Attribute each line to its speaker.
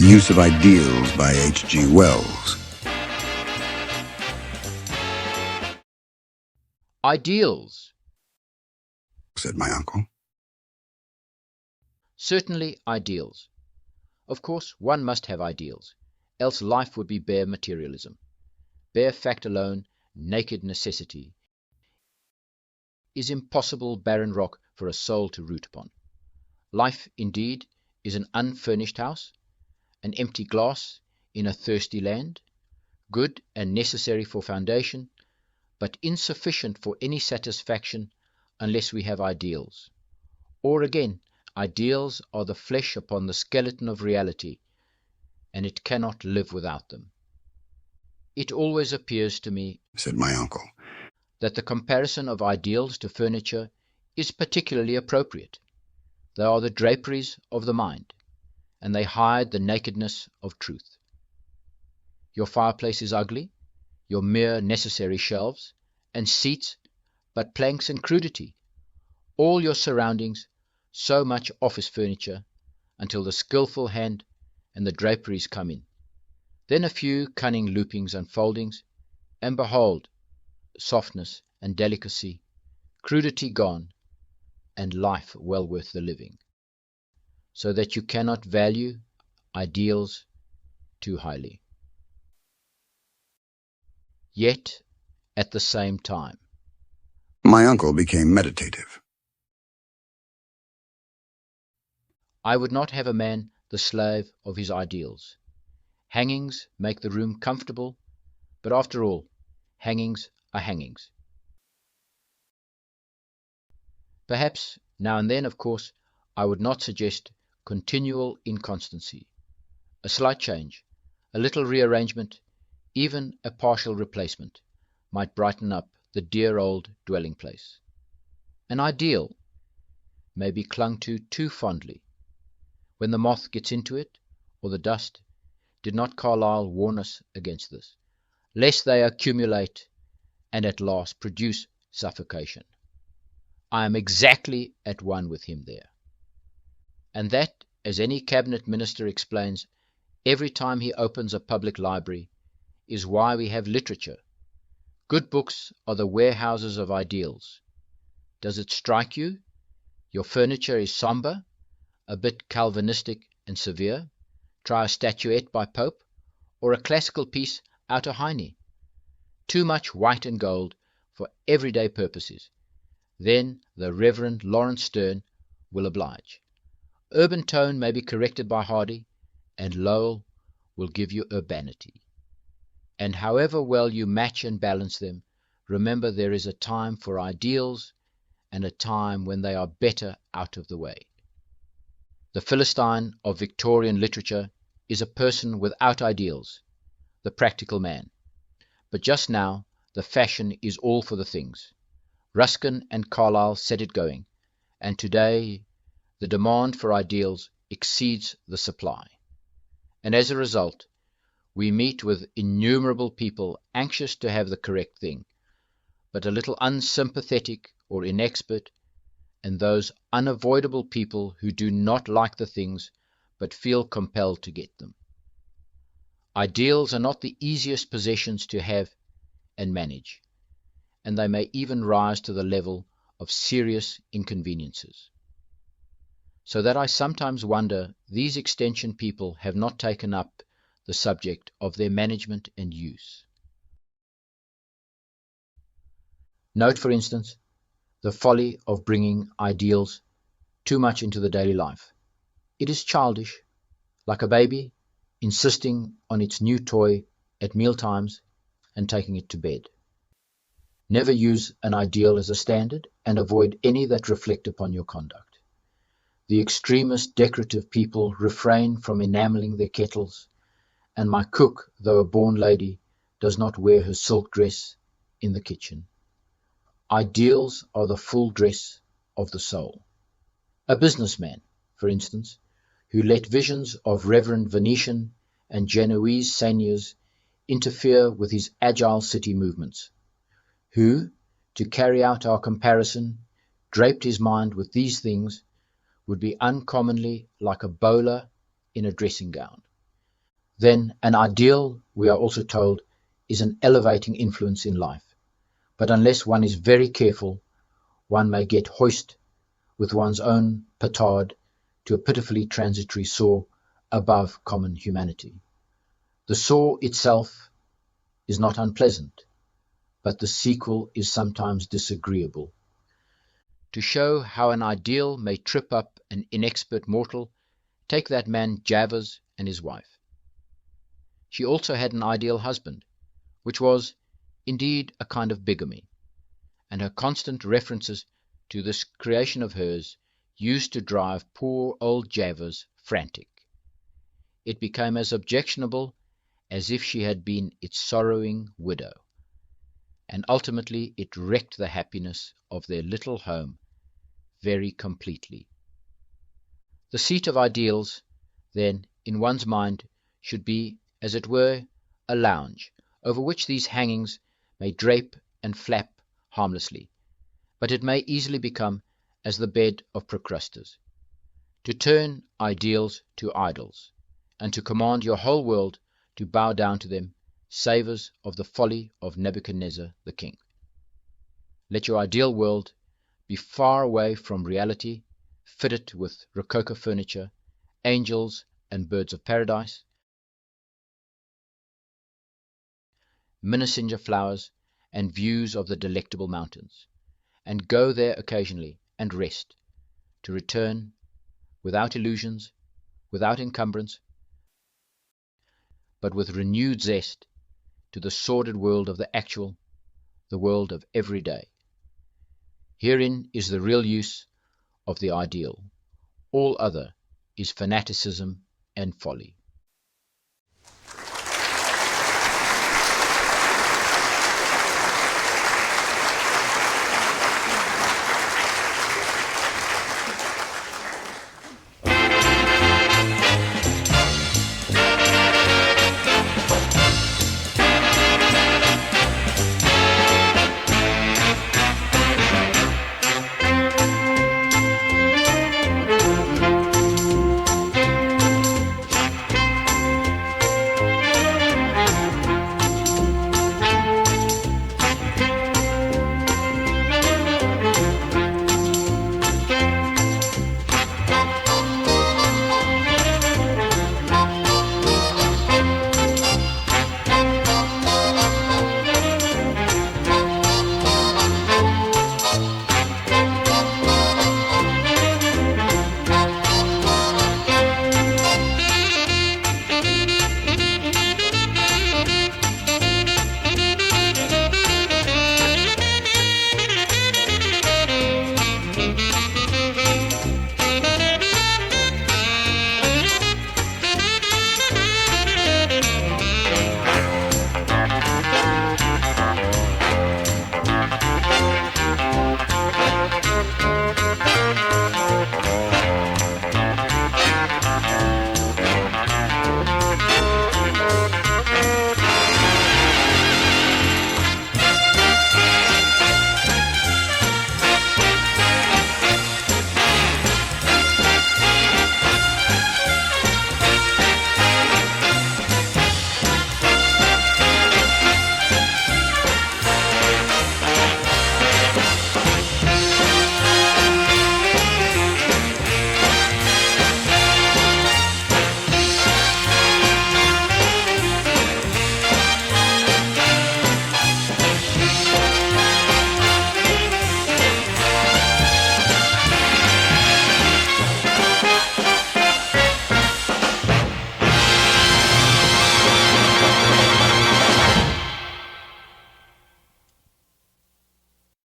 Speaker 1: The Use of Ideals by H.G. Wells.
Speaker 2: Ideals,
Speaker 1: Said my uncle.
Speaker 2: certainly ideals. Of course, one must have ideals, else life would be bare materialism. Bare fact alone, naked necessity, is impossible barren rock for a soul to root upon. Life, indeed, is an unfurnished house, an empty glass in a thirsty land, good and necessary for foundation, but insufficient for any satisfaction unless we have ideals. Or again, ideals are the flesh upon the skeleton of reality, and it cannot live without them. It always appears to me,
Speaker 1: Said my uncle,
Speaker 2: that the comparison of ideals to furniture is particularly appropriate. They are the draperies of the mind, and they hide the nakedness of truth. Your fireplace is ugly, your mere necessary shelves and seats but planks and crudity, all your surroundings so much office furniture, until the skilful hand and the draperies come in. Then a few cunning loopings and foldings, and behold, softness and delicacy, crudity gone, and life well worth the living, so that you cannot value ideals too highly. Yet, at the same time,
Speaker 1: my uncle became meditative.
Speaker 2: I would not have a man the slave of his ideals. Hangings make the room comfortable, but after all, hangings are hangings. Perhaps, now and then, of course, I would not suggest continual inconstancy. A slight change, a little rearrangement, even a partial replacement, might brighten up the dear old dwelling place. An ideal may be clung to too fondly. When the moth gets into it, or the dust, did not Carlyle warn us against this, lest they accumulate and at last produce suffocation? I am exactly at one with him there. And that, as any cabinet minister explains every time he opens a public library, is why we have literature. Good books are the warehouses of ideals. Does it strike you? Your furniture is sombre, a bit Calvinistic and severe. Try a statuette by Pope, or a classical piece out of Heine. Too much white and gold for everyday purposes. Then the Reverend Lawrence Sterne will oblige. Urban tone may be corrected by Hardy, and Lowell will give you urbanity. And however well you match and balance them, remember there is a time for ideals and a time when they are better out of the way. The Philistine of Victorian literature is a person without ideals, the practical man. But just now the fashion is all for the things. Ruskin and Carlyle set it going, and today the demand for ideals exceeds the supply. And as a result, we meet with innumerable people anxious to have the correct thing, but a little unsympathetic or inexpert, and those unavoidable people who do not like the things but feel compelled to get them. Ideals are not the easiest possessions to have and manage, and they may even rise to the level of serious inconveniences. So that I sometimes wonder these extension people have not taken up the subject of their management and use. Note, for instance, the folly of bringing ideals too much into the daily life. It is childish, like a baby insisting on its new toy at meal times and taking it to bed. Never use an ideal as a standard, and avoid any that reflect upon your conduct. The extremist decorative people refrain from enamelling their kettles, and my cook, though a born lady, does not wear her silk dress in the kitchen. Ideals are the full dress of the soul. A businessman, for instance, who let visions of Reverend Venetian and Genoese seigneurs interfere with his agile city movements, who, to carry out our comparison, draped his mind with these things, would be uncommonly like a bowler in a dressing gown, then an ideal, we are also told, is an elevating influence in life. But unless one is very careful, one may get hoist with one's own petard to a pitifully transitory soar above common humanity. The soar itself is not unpleasant, but the sequel is sometimes disagreeable. To show how an ideal may trip up an inexpert mortal, take that man Javers and his wife. She also had an ideal husband, which was, indeed, a kind of bigamy, and her constant references to this creation of hers used to drive poor old Javers frantic. It became as objectionable as if she had been its sorrowing widow, and ultimately it wrecked the happiness of their little home very completely. The seat of ideals, then, in one's mind should be, as it were, a lounge, over which these hangings may drape and flap harmlessly, but it may easily become as the bed of Procrustes. To turn ideals to idols, and to command your whole world to bow down to them, savours of the folly of Nebuchadnezzar the king. Let your ideal world be far away from reality, fitted with rococo furniture, angels and birds of paradise, Minnesinja flowers, and views of the delectable mountains, and go there occasionally and rest, to return without illusions, without encumbrance, but with renewed zest to the sordid world of the actual, the world of every day. Herein is the real use of the ideal. All other is fanaticism and folly.